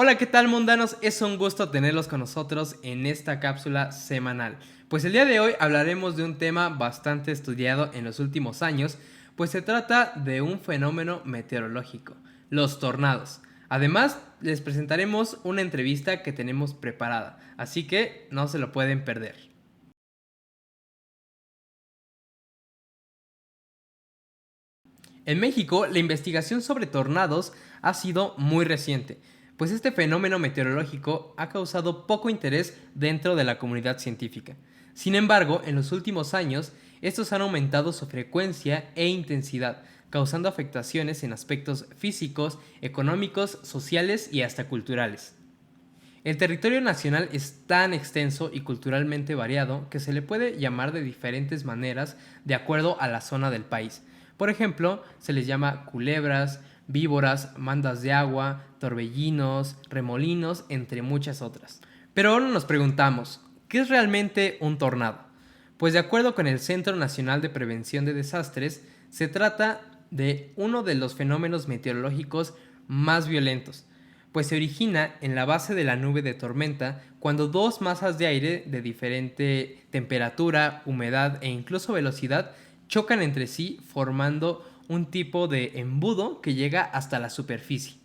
Hola, ¿qué tal, mundanos? Es un gusto tenerlos con nosotros en esta cápsula semanal. Pues el día de hoy hablaremos de un tema bastante estudiado en los últimos años, pues se trata de un fenómeno meteorológico, los tornados. Además, les presentaremos una entrevista que tenemos preparada, así que no se lo pueden perder. En México, la investigación sobre tornados ha sido muy reciente, pues este fenómeno meteorológico ha causado poco interés dentro de la comunidad científica. Sin embargo, en los últimos años, estos han aumentado su frecuencia e intensidad, causando afectaciones en aspectos físicos, económicos, sociales y hasta culturales. El territorio nacional es tan extenso y culturalmente variado que se le puede llamar de diferentes maneras de acuerdo a la zona del país. Por ejemplo, se les llama culebras, víboras, mandas de agua, torbellinos, remolinos, entre muchas otras. Pero ahora nos preguntamos, ¿qué es realmente un tornado? Pues de acuerdo con el Centro Nacional de Prevención de Desastres, se trata de uno de los fenómenos meteorológicos más violentos, pues se origina en la base de la nube de tormenta cuando dos masas de aire de diferente temperatura, humedad e incluso velocidad chocan entre sí formando un tipo de embudo que llega hasta la superficie.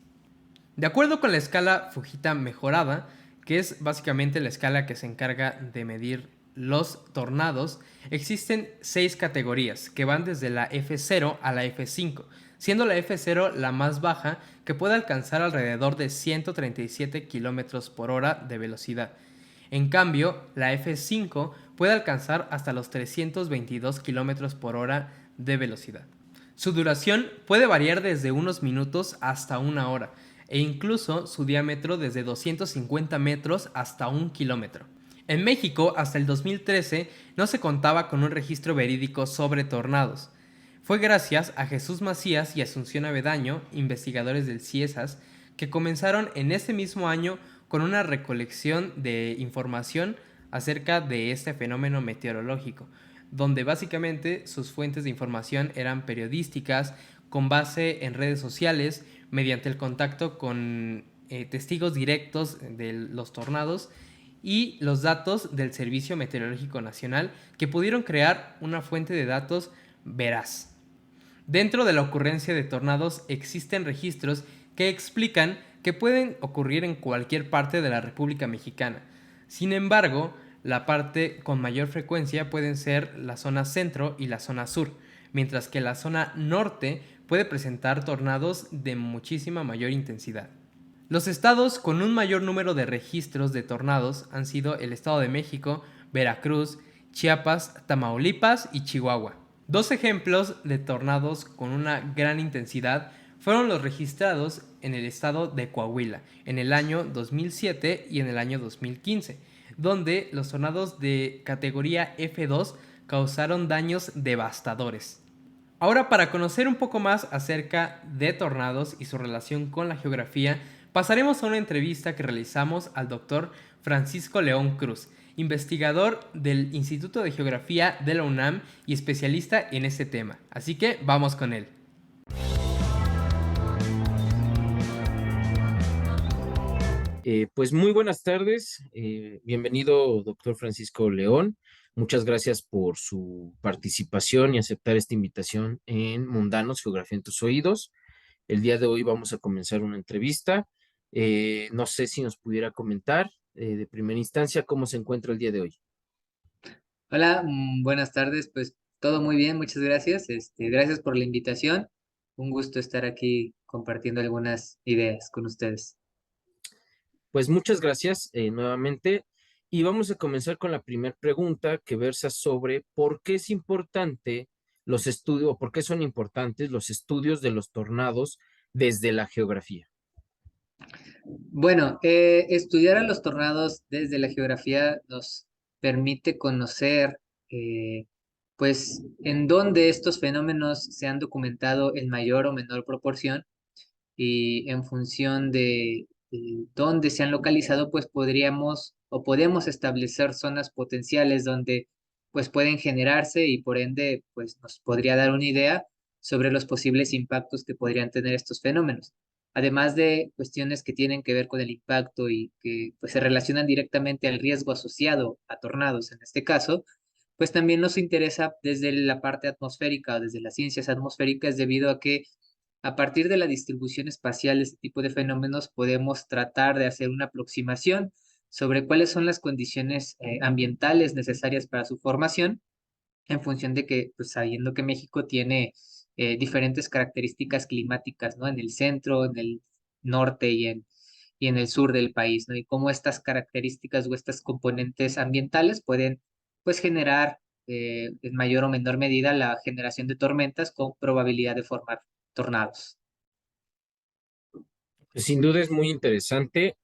De acuerdo con la escala Fujita mejorada, que es básicamente la escala que se encarga de medir los tornados, existen 6 categorías que van desde la F0 a la F5, siendo la F0 la más baja, que puede alcanzar alrededor de 137 km por hora de velocidad. En cambio, la F5 puede alcanzar hasta los 322 km por hora de velocidad. Su duración puede variar desde unos minutos hasta una hora, e incluso su diámetro desde 250 metros hasta 1 kilómetro. En México, hasta el 2013, no se contaba con un registro verídico sobre tornados. Fue gracias a Jesús Macías y Asunción Avedaño, investigadores del CIESAS, que comenzaron en ese mismo año con una recolección de información acerca de este fenómeno meteorológico, donde básicamente sus fuentes de información eran periodísticas, con base en redes sociales, mediante el contacto con testigos directos de los tornados y los datos del Servicio Meteorológico Nacional, que pudieron crear una fuente de datos veraz. Dentro de la ocurrencia de tornados existen registros que explican que pueden ocurrir en cualquier parte de la República Mexicana. Sin embargo, la parte con mayor frecuencia pueden ser la zona centro y la zona sur, mientras que la zona norte puede presentar tornados de muchísima mayor intensidad. Los estados con un mayor número de registros de tornados han sido el Estado de México, Veracruz, Chiapas, Tamaulipas y Chihuahua. Dos ejemplos de tornados con una gran intensidad fueron los registrados en el estado de Coahuila en el año 2007 y en el año 2015, donde los tornados de categoría F2 causaron daños devastadores. Ahora, para conocer un poco más acerca de tornados y su relación con la geografía, pasaremos a una entrevista que realizamos al doctor Francisco León Cruz, investigador del Instituto de Geografía de la UNAM y especialista en este tema. Así que vamos con él. Pues muy buenas tardes. Bienvenido, doctor Francisco León. Muchas gracias por su participación y aceptar esta invitación en Mundanos, Geografía en tus oídos. El día de hoy vamos a comenzar una entrevista. No sé si nos pudiera comentar de primera instancia cómo se encuentra el día de hoy. Hola, buenas tardes. Pues todo muy bien, muchas gracias. Gracias por la invitación. Un gusto estar aquí compartiendo algunas ideas con ustedes. Pues muchas gracias nuevamente y vamos a comenzar con la primera pregunta que versa sobre por qué es importante los estudios o por qué son importantes los estudios de los tornados desde la geografía. Bueno, estudiar a los tornados desde la geografía nos permite conocer, pues, en dónde estos fenómenos se han documentado en mayor o menor proporción y en función de dónde se han localizado, pues podríamos o podemos establecer zonas potenciales donde pues pueden generarse y por ende pues nos podría dar una idea sobre los posibles impactos que podrían tener estos fenómenos. además de cuestiones que tienen que ver con el impacto y que pues, se relacionan directamente al riesgo asociado a tornados en este caso, pues también nos interesa desde la parte atmosférica o desde las ciencias atmosféricas debido a que a partir de la distribución espacial de este tipo de fenómenos podemos tratar de hacer una aproximación sobre cuáles son las condiciones ambientales necesarias para su formación en función de que, pues sabiendo que México tiene diferentes características climáticas, ¿no? En el centro, en el norte y en el sur del país, ¿no? Y cómo estas características o estas componentes ambientales pueden, pues, generar en mayor o menor medida la generación de tormentas con probabilidad de formar tornados. Sin duda es muy interesante,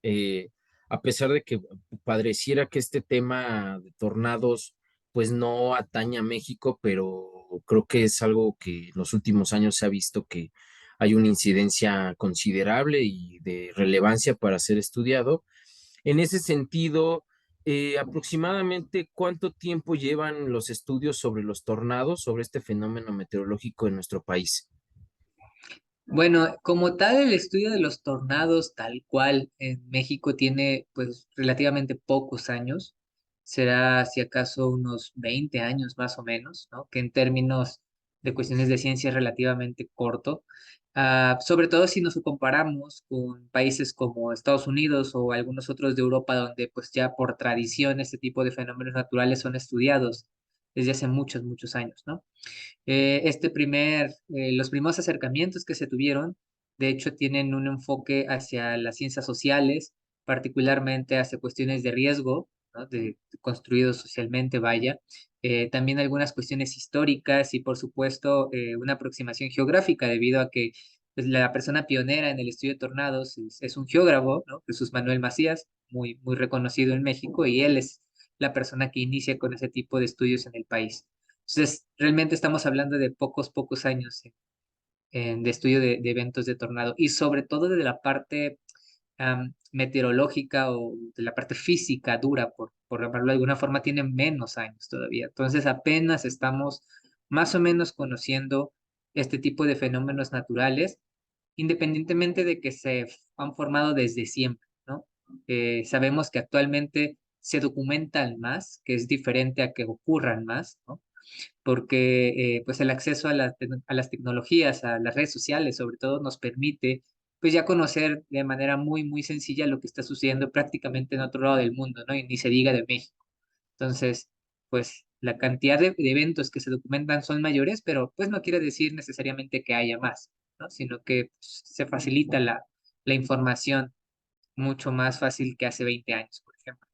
a pesar de que pareciera que este tema de tornados pues no atañe a México, pero creo que es algo que en los últimos años se ha visto que hay una incidencia considerable y de relevancia para ser estudiado. En ese sentido, aproximadamente cuánto tiempo llevan los estudios sobre los tornados, sobre este fenómeno meteorológico en nuestro país. Bueno, como tal, el estudio de los tornados, tal cual, en México tiene pues relativamente pocos años, será si acaso unos 20 años más o menos, ¿no? Que en términos de cuestiones de ciencia es relativamente corto. Sobre todo si nos comparamos con países como Estados Unidos o algunos otros de Europa, donde pues ya por tradición este tipo de fenómenos naturales son estudiados desde hace muchos, muchos años, ¿no? Los primeros acercamientos que se tuvieron, de hecho, tienen un enfoque hacia las ciencias sociales, particularmente hacia cuestiones de riesgo, ¿no? De construidos socialmente, vaya. También algunas cuestiones históricas y, por supuesto, una aproximación geográfica, debido a que pues, la persona pionera en el estudio de tornados es un geógrafo, ¿no? Jesús Manuel Macías, muy, muy reconocido en México, y él es la persona que inicia con ese tipo de estudios en el país. Entonces, realmente estamos hablando de pocos, pocos años de estudio de eventos de tornado y sobre todo de la parte meteorológica o de la parte física dura, por llamarlo de alguna forma, tiene menos años todavía. Entonces, apenas estamos más o menos conociendo este tipo de fenómenos naturales, independientemente de que se han formado desde siempre, ¿no? Sabemos que actualmente se documentan más, que es diferente a que ocurran más, ¿no? Porque pues el acceso a las tecnologías, a las redes sociales, sobre todo, nos permite pues ya conocer de manera muy, muy sencilla lo que está sucediendo prácticamente en otro lado del mundo, ¿no? Y ni se diga de México. Entonces, pues la cantidad de eventos que se documentan son mayores, pero pues no quiere decir necesariamente que haya más, ¿no? Sino que pues, se facilita la información mucho más fácil que hace 20 años, por ejemplo.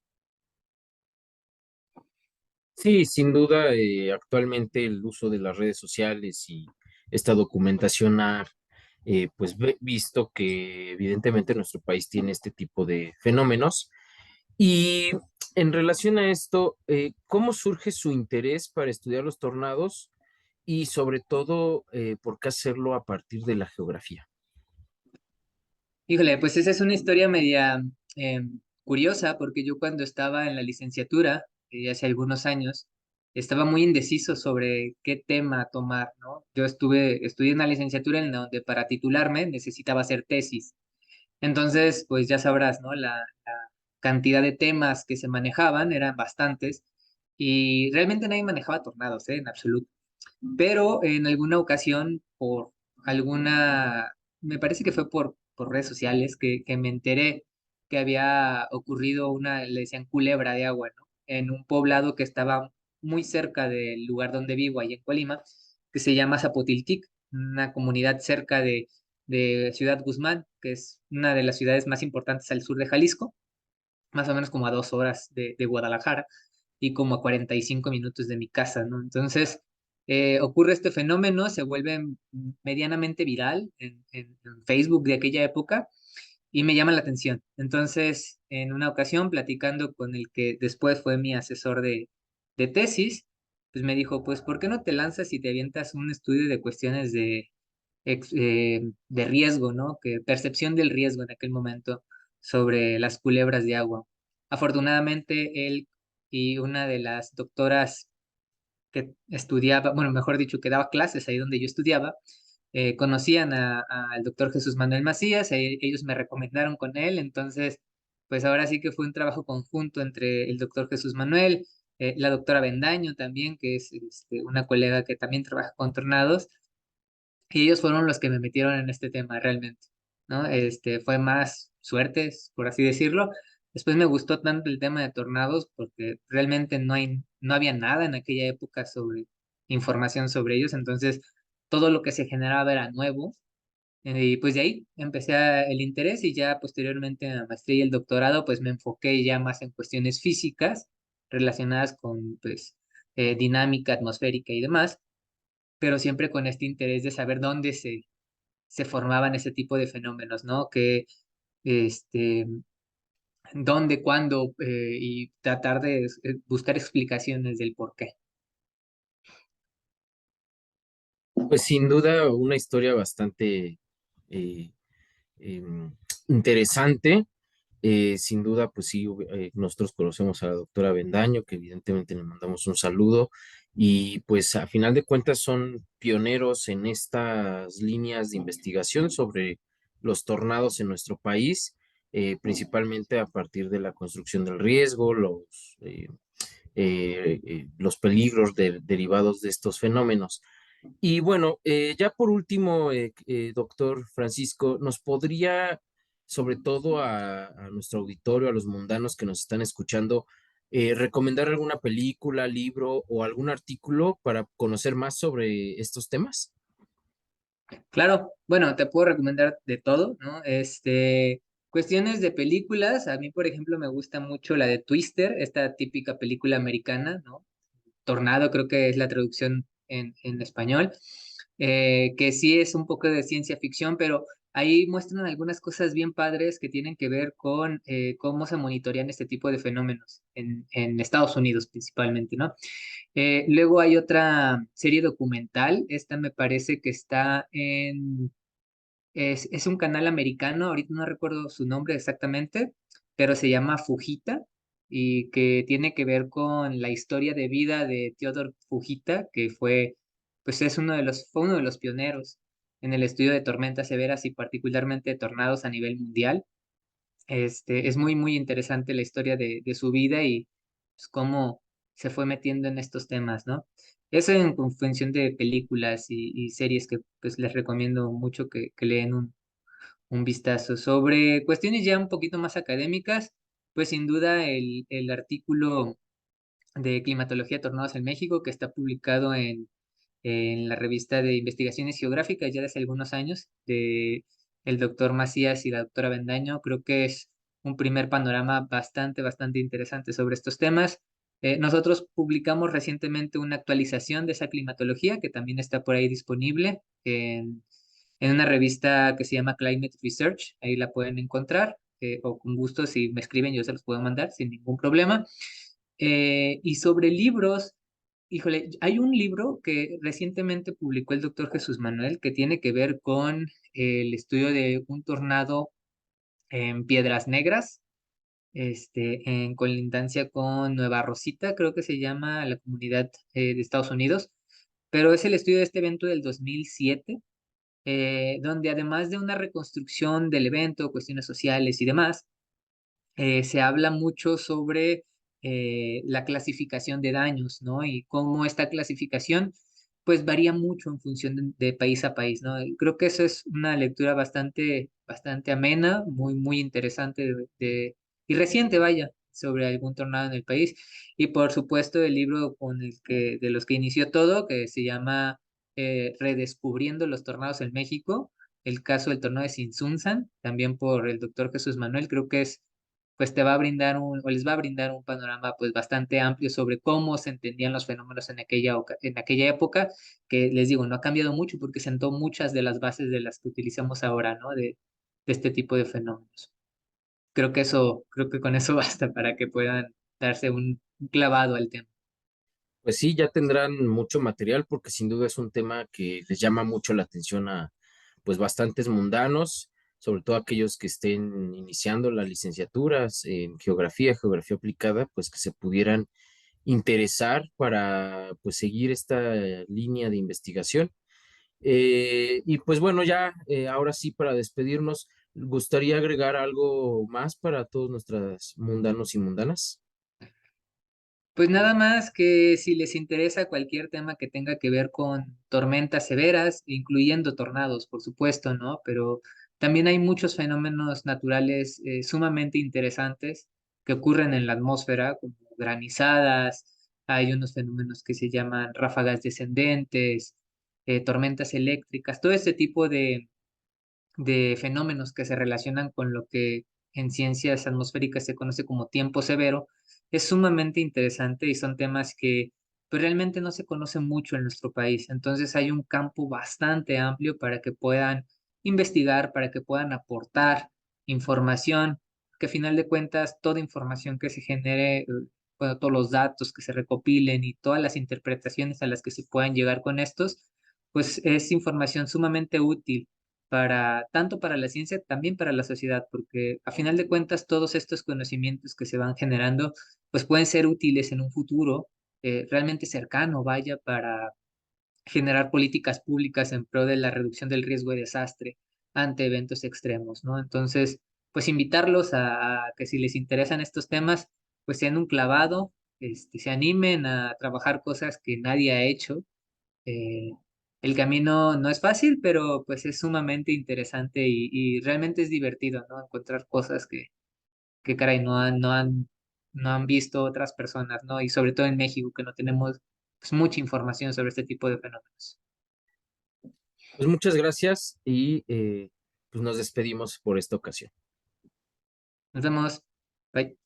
Sí, sin duda, actualmente el uso de las redes sociales y esta documentación ha pues visto que evidentemente nuestro país tiene este tipo de fenómenos. Y en relación a esto, ¿cómo surge su interés para estudiar los tornados y sobre todo, por qué hacerlo a partir de la geografía? Híjole, pues esa es una historia media curiosa, porque yo cuando estaba en la licenciatura, hace algunos años, estaba muy indeciso sobre qué tema tomar, ¿no? Estudié una licenciatura en donde para titularme necesitaba hacer tesis. Entonces, pues ya sabrás, ¿no? La cantidad de temas que se manejaban eran bastantes y realmente nadie manejaba tornados, ¿eh? En absoluto. Pero en alguna ocasión, por alguna, me parece que fue por redes sociales, que me enteré que había ocurrido una, le decían culebra de agua, ¿no? En un poblado que estaba muy cerca del lugar donde vivo, ahí en Colima, que se llama Zapotiltic, una comunidad cerca de Ciudad Guzmán, que es una de las ciudades más importantes al sur de Jalisco, más o menos como a 2 horas de Guadalajara y como a 45 minutos de mi casa, ¿no? Entonces, ocurre este fenómeno, se vuelve medianamente viral en Facebook de aquella época y me llama la atención. Entonces, en una ocasión, platicando con el que después fue mi asesor de tesis, pues me dijo, pues, ¿por qué no te lanzas y te avientas un estudio de cuestiones de riesgo, ¿no? Que percepción del riesgo en aquel momento sobre las culebras de agua. Afortunadamente, él y una de las doctoras que estudiaba, bueno, mejor dicho, que daba clases ahí donde yo estudiaba, conocían al doctor Jesús Manuel Macías, ellos me recomendaron con él, entonces, pues ahora sí que fue un trabajo conjunto entre el doctor Jesús Manuel, la doctora Bendaño también, que es una colega que también trabaja con tornados, y ellos fueron los que me metieron en este tema realmente, ¿no? Fue más suertes, por así decirlo. Después me gustó tanto el tema de tornados porque realmente no había nada en aquella época sobre información sobre ellos, entonces todo lo que se generaba era nuevo. Y pues de ahí empecé el interés y ya posteriormente en la maestría y el doctorado pues me enfoqué ya más en cuestiones físicas relacionadas con pues dinámica atmosférica y demás, pero siempre con este interés de saber dónde se formaban ese tipo de fenómenos, ¿no? Que, este, dónde, cuándo, y tratar de buscar explicaciones del por qué. Pues sin duda una historia bastante eh, em, interesante. Sin duda, pues sí, nosotros conocemos a la doctora Bendaño, que evidentemente le mandamos un saludo, y pues a final de cuentas son pioneros en estas líneas de investigación sobre los tornados en nuestro país, principalmente a partir de la construcción del riesgo, los peligros derivados de estos fenómenos. Y bueno, ya por último, doctor Francisco, ¿nos podría, sobre todo a nuestro auditorio, a los mundanos que nos están escuchando, recomendar alguna película, libro o algún artículo para conocer más sobre estos temas? Claro, bueno, te puedo recomendar de todo, ¿no? Cuestiones de películas, a mí, por ejemplo, me gusta mucho la de Twister, esta típica película americana, ¿no? Tornado, creo que es la traducción en español, que sí es un poco de ciencia ficción, pero ahí muestran algunas cosas bien padres que tienen que ver con cómo se monitorean este tipo de fenómenos en Estados Unidos principalmente, ¿no? Luego hay otra serie documental, esta me parece que está es un canal americano, ahorita no recuerdo su nombre exactamente, pero se llama Fujita y que tiene que ver con la historia de vida de Theodore Fujita, que pues fue uno de los pioneros en el estudio de tormentas severas y particularmente de tornados a nivel mundial. Es muy, muy interesante la historia de su vida y pues, cómo se fue metiendo en estos temas, ¿no? Eso en función de películas y series que pues les recomiendo mucho que leen un vistazo. Sobre cuestiones ya un poquito más académicas, pues sin duda el artículo de climatología de tornados en México que está publicado en la revista de investigaciones geográficas ya desde algunos años de el doctor Macías y la doctora Bendaño. Creo que es un primer panorama bastante, bastante interesante sobre estos temas. Nosotros publicamos recientemente una actualización de esa climatología que también está por ahí disponible en una revista que se llama Climate Research. Ahí la pueden encontrar o con gusto si me escriben yo se los puedo mandar sin ningún problema. Y sobre libros, híjole, hay un libro que recientemente publicó el doctor Jesús Manuel que tiene que ver con el estudio de un tornado en Piedras Negras, en colindancia con Nueva Rosita, creo que se llama la comunidad de Estados Unidos, pero es el estudio de este evento del 2007, donde además de una reconstrucción del evento, cuestiones sociales y demás, se habla mucho sobre la clasificación de daños, ¿no? Y cómo esta clasificación, pues varía mucho en función de país a país, ¿no? Y creo que eso es una lectura bastante, bastante amena, muy, muy interesante y reciente, vaya, sobre algún tornado en el país. Y por supuesto el libro de los que inició todo, que se llama Redescubriendo los tornados en México, el caso del tornado de Sinsunzan, también por el doctor Jesús Manuel, creo que pues te va a brindar o les va a brindar un panorama pues bastante amplio sobre cómo se entendían los fenómenos en aquella época, que les digo, no ha cambiado mucho porque sentó muchas de las bases de las que utilizamos ahora, ¿no? De este tipo de fenómenos. Creo que con eso basta para que puedan darse un clavado al tema. Pues sí, ya tendrán mucho material porque sin duda es un tema que les llama mucho la atención a pues bastantes mundanos, sobre todo aquellos que estén iniciando las licenciaturas en geografía aplicada, pues que se pudieran interesar para pues seguir esta línea de investigación. Y pues bueno, ya ahora sí para despedirnos, ¿gustaría agregar algo más para todos nuestros mundanos y mundanas? Pues nada más que si les interesa cualquier tema que tenga que ver con tormentas severas, incluyendo tornados, por supuesto, ¿no? Pero también hay muchos fenómenos naturales sumamente interesantes que ocurren en la atmósfera, como granizadas, hay unos fenómenos que se llaman ráfagas descendentes, tormentas eléctricas, todo este tipo de fenómenos que se relacionan con lo que en ciencias atmosféricas se conoce como tiempo severo, es sumamente interesante y son temas que pues, realmente no se conocen mucho en nuestro país. Entonces hay un campo bastante amplio para que puedan investigar, para que puedan aportar información, que a final de cuentas toda información que se genere, bueno, todos los datos que se recopilen y todas las interpretaciones a las que se puedan llegar con estos, pues es información sumamente útil para tanto para la ciencia, también para la sociedad, porque a final de cuentas todos estos conocimientos que se van generando, pues pueden ser útiles en un futuro realmente cercano, vaya, para generar políticas públicas en pro de la reducción del riesgo de desastre ante eventos extremos, ¿no? Entonces, pues invitarlos a que si les interesan estos temas, pues sean un clavado, se animen a trabajar cosas que nadie ha hecho. eh, el camino no es fácil, pero pues es sumamente interesante y realmente es divertido, ¿no? Encontrar cosas que caray, no han visto otras personas, ¿no? Y sobre todo en México, que no tenemos pues, mucha información sobre este tipo de fenómenos. Pues muchas gracias y pues nos despedimos por esta ocasión. Nos vemos. Bye.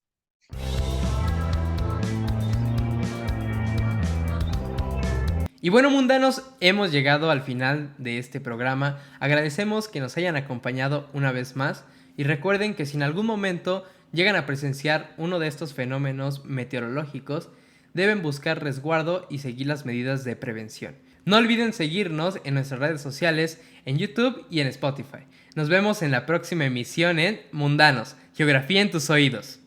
Y bueno, mundanos, hemos llegado al final de este programa. Agradecemos que nos hayan acompañado una vez más y recuerden que si en algún momento llegan a presenciar uno de estos fenómenos meteorológicos, deben buscar resguardo y seguir las medidas de prevención. No olviden seguirnos en nuestras redes sociales, en YouTube y en Spotify. Nos vemos en la próxima emisión en Mundanos, Geografía en tus oídos.